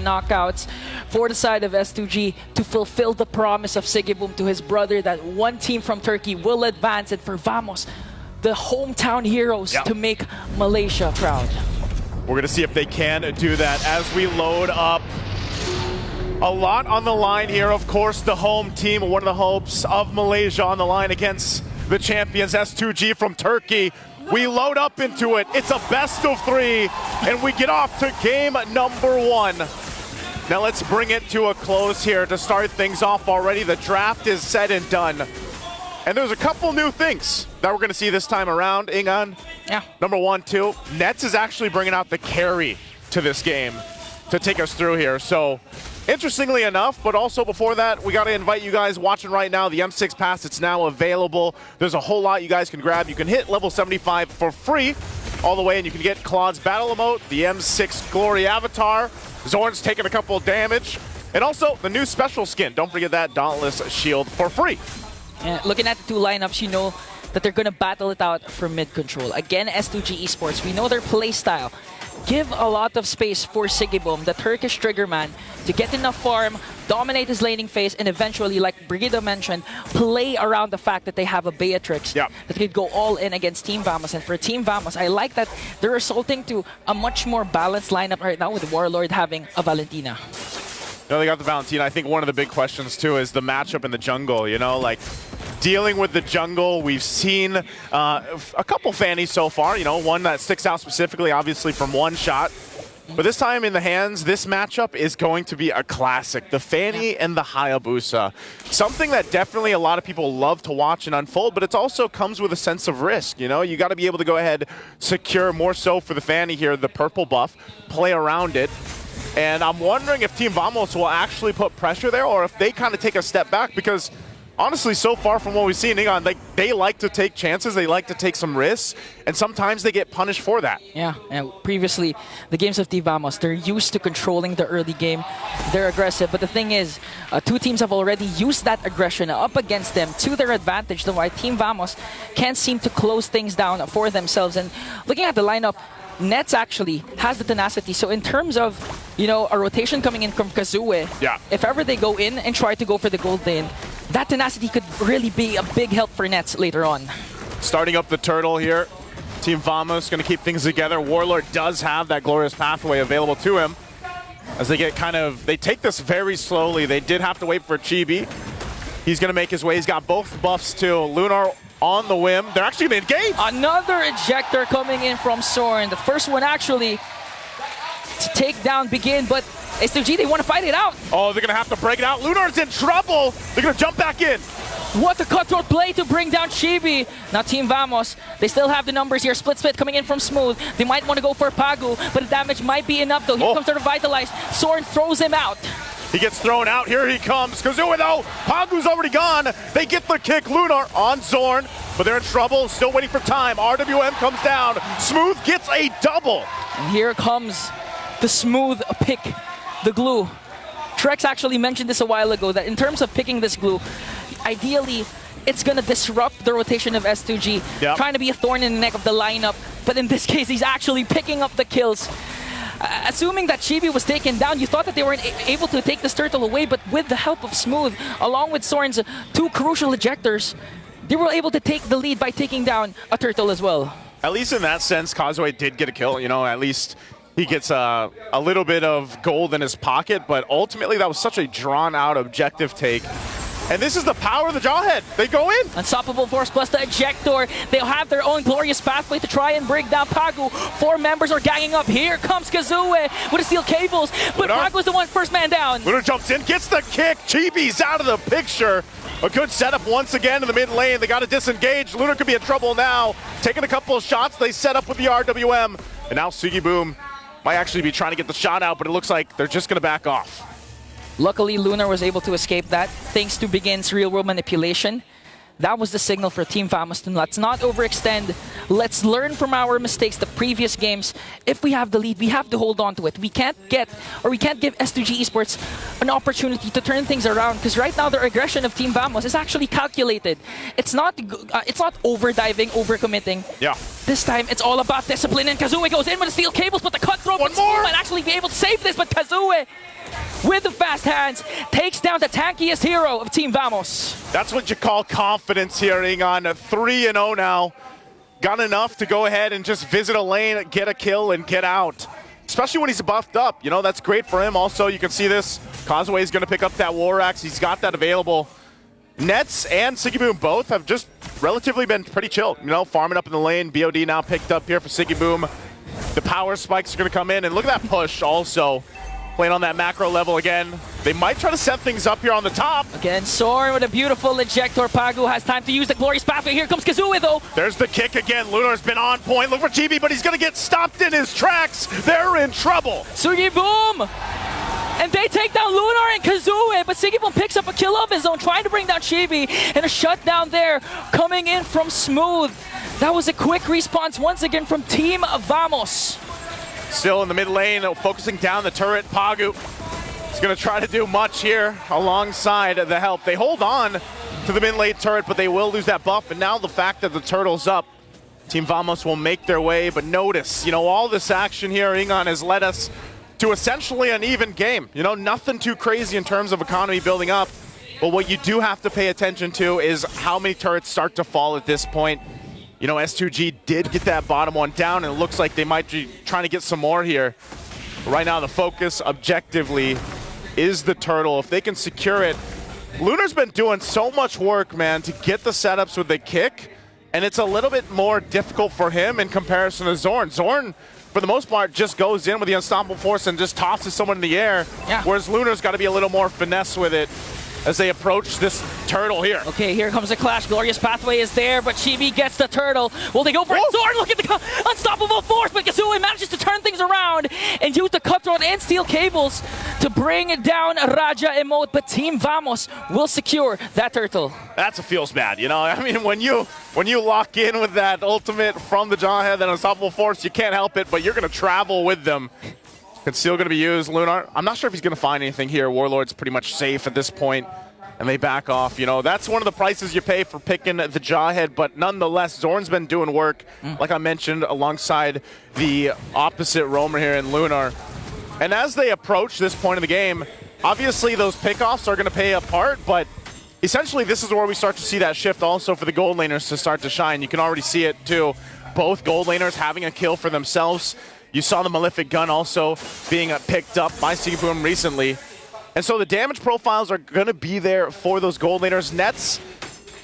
knockouts for the side of S2G to fulfill the promise of Sigibum to his brother that one team from Turkey will advance, and for Vamos, the hometown heroes, to make Malaysia proud. We're going to see if they can do that as we load up. A lot on the line here. Of course, the home team, one of the hopes of Malaysia on the line against the champions S2G from Turkey. We load up into it. It's a best of 3, and we get off to game number 1. Now let's bring it to a close here to start things off already. The draft is said and done. And there's a couple new things that we're going to see this time around, Ingan. Yeah. Number 1, 2, Nets is actually bringing out the carry to this game to take us through here. So, interestingly enough, but also before that, we got to invite you guys watching right now, the M6 Pass, it's now available. There's a whole lot you guys can grab. You can hit level 75 for free all the way, and you can get Claude's Battle Emote, the M6 Glory Avatar. Zorn's taking a couple of damage, and also the new special skin. Don't forget that Dauntless Shield for free. And looking at the two lineups, you know that they're going to battle it out for mid control. Again, S2G Esports, we know their play style. Give a lot of space for Sigibum, the Turkish trigger man, to get enough farm, dominate his laning phase, and eventually, like Brigida mentioned, play around the fact that they have a Beatrix that could go all in against Team Vamos. And for Team Vamos, I like that they're resulting to a much more balanced lineup right now with Warlord having a Valentina. You know, they got the Valentina. I think one of the big questions, too, is the matchup in the jungle. You know, like, dealing with the jungle, we've seen a couple Fannies so far. You know, one that sticks out specifically, obviously, from one shot. But this time in the hands, this matchup is going to be a classic. The Fanny and the Hayabusa. Something that definitely a lot of people love to watch and unfold, but it also comes with a sense of risk. You know, you got to be able to go ahead, secure more so for the Fanny here, the purple buff, play around it. And I'm wondering if Team Vamos will actually put pressure there, or if they kind of take a step back, because honestly, so far from what we've seen, they like to take chances, they like to take some risks, and sometimes they get punished for that. Yeah, and previously, the games of Team Vamos, they're used to controlling the early game. They're aggressive, but the thing is, two teams have already used that aggression up against them to their advantage, though why Team Vamos can't seem to close things down for themselves. And looking at the lineup, Nets actually has the tenacity. So in terms of, you know, a rotation coming in from Kazue, if ever they go in and try to go for the gold lane, that tenacity could really be a big help for Nets later on. Starting up the turtle here. Team Vamos going to keep things together. Warlord does have that glorious pathway available to him. As they get they take this very slowly. They did have to wait for Chibi. He's going to make his way. He's got both buffs too. Lunar on the whim. They're actually going to engage. Another ejector coming in from Zorn. The first one actually to take down Begin, but S2G, they want to fight it out. Oh, they're going to have to break it out. Lunar's in trouble. They're going to jump back in. What a cutthroat play to bring down Chibi. Now Team Vamos, they still have the numbers here. Split coming in from Smooth. They might want to go for Pagu, but the damage might be enough though. Here comes the Revitalize. Zorn throws him out. He gets thrown out. Here he comes. Kazue though. Pagu's already gone. They get the kick. Lunar on Zorn, but they're in trouble. Still waiting for time. RWM comes down. Smooth gets a double. And here comes the Smooth pick, the glue. Trex actually mentioned this a while ago, that in terms of picking this glue, ideally, it's going to disrupt the rotation of S2G, trying to be a thorn in the neck of the lineup. But in this case, he's actually picking up the kills. Assuming that Chibi was taken down, you thought that they weren't able to take this turtle away, but with the help of Smooth, along with Zorn's two crucial ejectors, they were able to take the lead by taking down a turtle as well. At least in that sense, Kazue did get a kill. You know, at least he gets a little bit of gold in his pocket, but ultimately that was such a drawn-out objective take. And this is the power of the Jawhead. They go in. Unstoppable Force plus the Ejector. They'll have their own glorious pathway to try and break down Pagu. 4 members are ganging up. Here comes Kazue with the steel cables. But Pagu's the first man down. Lunar jumps in, gets the kick. Chibi's out of the picture. A good setup once again in the mid lane. They got to disengage. Lunar could be in trouble now. Taking a couple of shots. They set up with the RWM. And now Sigibum might actually be trying to get the shot out, but it looks like they're just going to back off. Luckily, Lunar was able to escape that thanks to Begin's real-world manipulation. that was the signal for Team VMS to let's not overextend. Let's learn from our mistakes the previous games. If we have the lead, we have to hold on to it. We can't give S2G Esports an opportunity to turn things around, because right now their aggression of Team VMS is actually calculated. It's not over-diving, over-committing. Yeah. This time, it's all about discipline, and Kazue goes in with the steel cables, but the cutthroat might actually be able to save this, but Kazue, with the fast hands, takes down the tankiest hero of Team VMS. That's what you call confidence here, Ingon. 3-0 now. Got enough to go ahead and just visit a lane, get a kill, and get out. Especially when he's buffed up. You know, that's great for him. Also, you can see this. Causeway is going to pick up that War Axe. He's got that available. Nets and Siggyboom both have just relatively been pretty chill. You know, farming up in the lane. BOD now picked up here for Siggyboom. The power spikes are going to come in. And look at that push also. Playing on that macro level again. They might try to set things up here on the top. Again, Soren with a beautiful ejector. Pagu has time to use the glorious pathway. Here comes Kazue though. There's the kick again. Lunar's been on point. Look for GB, but he's going to get stopped in his tracks. They're in trouble. Siggyboom! And they take down Lunar and Kazue, but Siggyboom picks up a kill of his own, trying to bring down Chibi, and a shutdown there coming in from Smooth. That was a quick response once again from Team VMS. Still in the mid lane, focusing down the turret. Pagu is going to try to do much here alongside the help. They hold on to the mid lane turret, but they will lose that buff. And now the fact that the turtle's up, Team VMS will make their way. But notice, you know, all this action here, Ingon, has led us to essentially an even game. You know, nothing too crazy in terms of economy building up. But what you do have to pay attention to is how many turrets start to fall at this point. You know, S2G did get that bottom one down, and it looks like they might be trying to get some more here. Right now, the focus objectively is the turtle. If they can secure it, Lunar's been doing so much work, man, to get the setups with the kick, and it's a little bit more difficult for him in comparison to Zorn. Zorn, for the most part, just goes in with the unstoppable force and just tosses someone in the air, whereas Lunar's got to be a little more finesse with it as they approach this turtle here. Okay, here comes the clash. Glorious pathway is there, but Chibi gets the turtle. Will they go for it? Zorn, look at the unstoppable force, but Kazue manages to turn things around and use the cutthroat and steel cables to bring down Raja emote, but Team VMS will secure that turtle. That's what feels bad, you know? I mean, when you lock in with that ultimate from the Jawhead, that unstoppable force, you can't help it, but you're going to travel with them. It's still going to be used. Lunar, I'm not sure if he's going to find anything here. Warlord's pretty much safe at this point, and they back off. You know, that's one of the prices you pay for picking the Jawhead, but nonetheless, Zorn's been doing work, like I mentioned, alongside the opposite roamer here in Lunar. And as they approach this point of the game, obviously those pickoffs are going to pay a part, but essentially this is where we start to see that shift also for the gold laners to start to shine. You can already see it too. Both gold laners having a kill for themselves. You saw the Malefic Gun also being picked up by Siggyboom recently. And so the damage profiles are going to be there for those gold laners. Nets,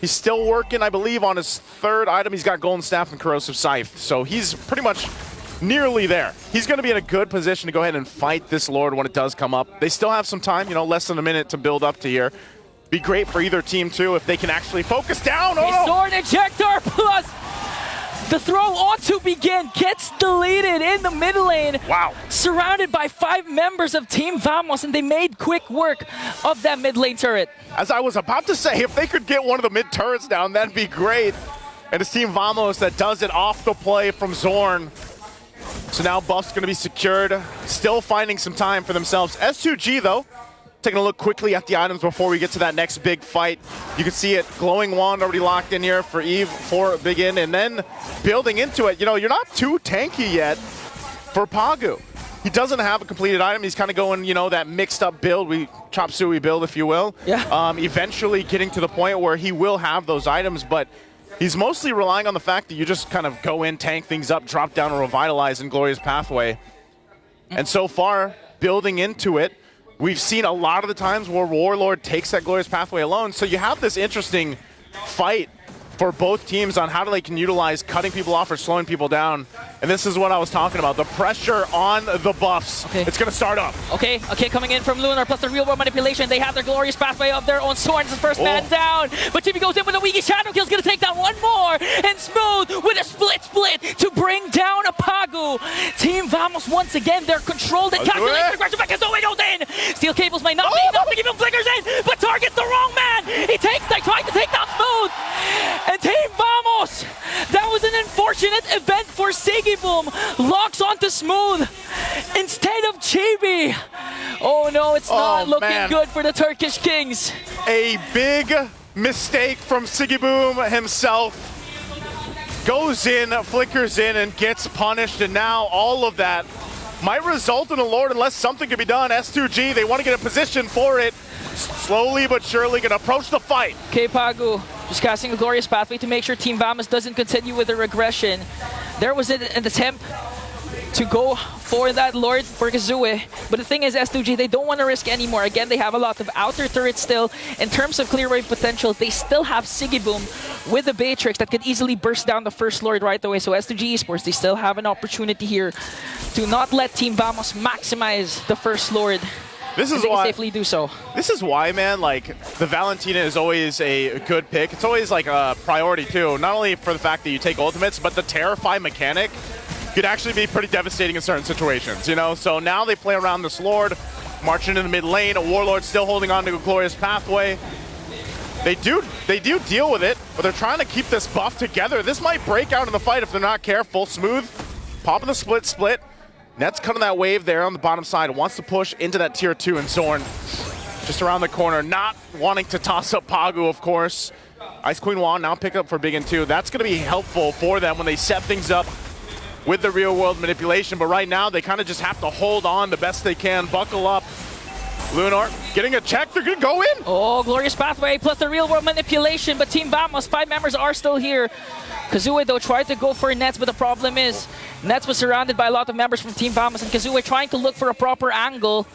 he's still working, I believe, on his third item. He's got Golden Staff and Corrosive Scythe. So he's pretty much nearly there. He's going to be in a good position to go ahead and fight this Lord when it does come up. They still have some time, you know, less than a minute to build up to here. Be great for either team, too, if they can actually focus down. Oh! Sword Ejector plus the throw on to begin gets deleted in the mid lane. Wow. Surrounded by 5 members of Team VMS, and they made quick work of that mid lane turret. As I was about to say, if they could get one of the mid turrets down, that'd be great. And it's Team VMS that does it off the play from Zorn. So now buff's going to be secured. Still finding some time for themselves. S2G, though, taking a look quickly at the items before we get to that next big fight. You can see it, Glowing Wand already locked in here for Eve for Begin, and then building into it. You know, you're not too tanky yet for Pagu. He doesn't have a completed item. He's kind of going, you know, that mixed up build, chop suey build, if you will. Yeah. Eventually getting to the point where he will have those items, but he's mostly relying on the fact that you just kind of go in, tank things up, drop down, and revitalize in Glorious Pathway. And so far, building into it, we've seen a lot of the times where Warlord takes that Glorious Pathway alone. So you have this interesting fight for both teams on how they can utilize cutting people off or slowing people down. And this is what I was talking about, the pressure on the buffs. Okay. It's going to start up. Okay, coming in from Lunar plus the real world manipulation. They have their Glorious Pathway of their own. Zorn's the first man down. But Jimmy goes in with a Wiki Shadow Kill's going to take down one more. And Smooth with a split to bring down a Pagu. Team VMS once again, they're controlled and calculated. Aggression back as Zoe goes in. Steel cables might not be enough to give him flickers in, but targets the wrong man. He tries to take down Smooth. Boom locks onto Smooth instead of Chibi. Oh no, it's not looking good for the Turkish Kings. A big mistake from Boom himself. Goes in, flickers in, and gets punished, and now all of that might result in a Lord unless something can be done. S2G, they want to get a position for it. Slowly but surely gonna approach the fight. Okay, Pagu, just casting a Glorious Pathway to make sure Team VMS doesn't continue with the regression. There was an attempt to go for that Lord for Kazue, but the thing is, S2G, they don't want to risk anymore. Again, they have a lot of outer turrets still. In terms of clear wave potential, they still have Boom with the Baytrix that could easily burst down the first Lord right away. So S2G Esports, they still have an opportunity here to not let Team VMS maximize the first Lord. This is why safely do so. This is why, man, like, the Valentina is always a good pick. It's always like a priority too, not only for the fact that you take ultimates, but the Terrify mechanic could actually be pretty devastating in certain situations, you know? So now they play around this Lord, march into the mid lane, a Warlord still holding on to a Glorious Pathway. They do deal with it, but they're trying to keep this buff together. This might break out in the fight if they're not careful. Smooth, popping the split. Nets cutting that wave there on the bottom side, wants to push into that tier 2, and Zorn just around the corner, not wanting to toss up Pagu, of course. Ice Queen Wand now pick up for Big and 2. That's going to be helpful for them when they set things up with the real world manipulation, but right now they kind of just have to hold on the best they can, buckle up. Lunar getting a check, they're going to go in. Oh, Glorious Pathway plus the real world manipulation, but Team VMS, 5 members are still here. Kazue, though, tried to go for Nets, but the problem is Nets was surrounded by a lot of members from Team VMS, and Kazue trying to look for a proper angle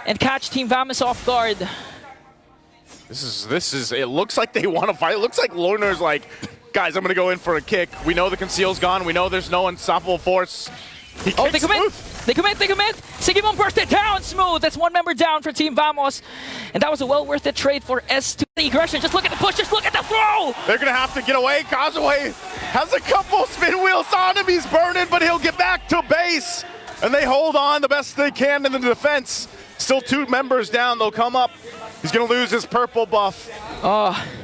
and catch Team VMS off guard. This is, it looks like they want to fight. It looks like Lunar's like, guys, I'm going to go in for a kick. We know the conceal's gone. We know there's no unstoppable force. They commit. They commit. Boom burst it down, Smooth. That's 1 member down for Team VMS. And that was a well worth it trade for S2. The aggression, just look at the push, just look at the throw! They're going to have to get away. Kazue has a couple spin wheels on him. He's burning, but he'll get back to base. And they hold on the best they can in the defense. Still 2 members down. They'll come up. He's going to lose his purple buff.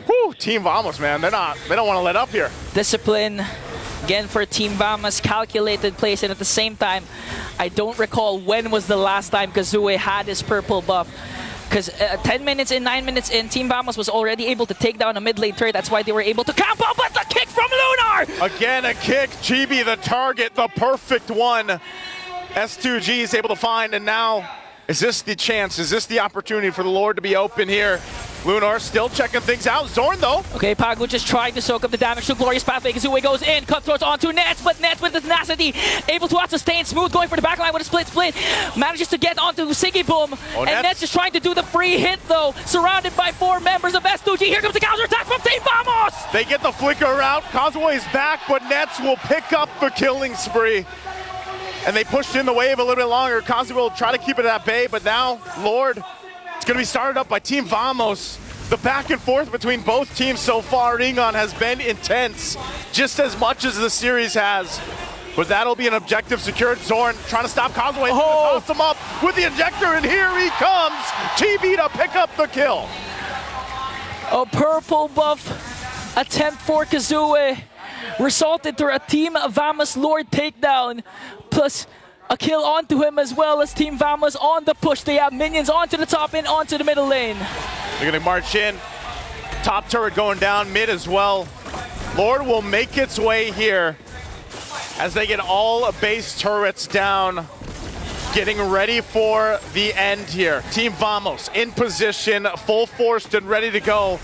Whew, Team VMS, man. They don't want to let up here. Discipline. Again for Team VMS, calculated plays, and at the same time, I don't recall when was the last time Kazue had his purple buff. Because 10 minutes in, 9 minutes in, Team VMS was already able to take down a mid lane turret. That's why they were able to camp out, but the kick from Lunar! Again, a kick. Chibi, the target, the perfect one. S2G is able to find, and now, is this the chance? Is this the opportunity for the Lord to be open here? Lunar still checking things out. Zorn, though. Okay, Pagu just trying to soak up the damage to Glorious Pathway. Kazue goes in, cutthroats onto Nets, but Nets with the tenacity, able to out-sustain. Smooth going for the backline with a split. Manages to get onto Boom. And Nets is trying to do the free hit, though. Surrounded by 4 members of S2G. Here comes the counter-attack from Team VMS! They get the flicker out. Kazue's back, but Nets will pick up the killing spree. And they pushed in the wave a little bit longer. Kazue will try to keep it at bay, but now, Lord, it's going to be started up by Team VMS. The back and forth between both teams so far, Ringon, has been intense, just as much as the series has. But that'll be an objective secured. Zorn trying to stop Kazue, toss him up with the injector, and here he comes. Chibi to pick up the kill. A purple buff attempt for Kazue resulted through a Team VMS Lord takedown, plus a kill onto him as well as Team VMS on the push. They have minions onto the top and onto the middle lane. They're gonna march in. Top turret going down, mid as well. Lord will make its way here as they get all base turrets down. Getting ready for the end here. Team VMS in position, full forced and ready to go.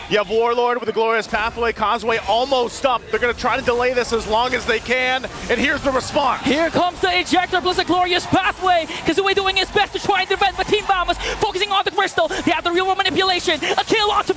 You have Warlord with a Glorious Pathway. Kazue almost up. They're going to try to delay this as long as they can. And here's the response. Here comes the ejector plus a Glorious Pathway. Kazue doing his best to try and defend, but Team VMS focusing on the crystal. They have the real world manipulation. A kill onto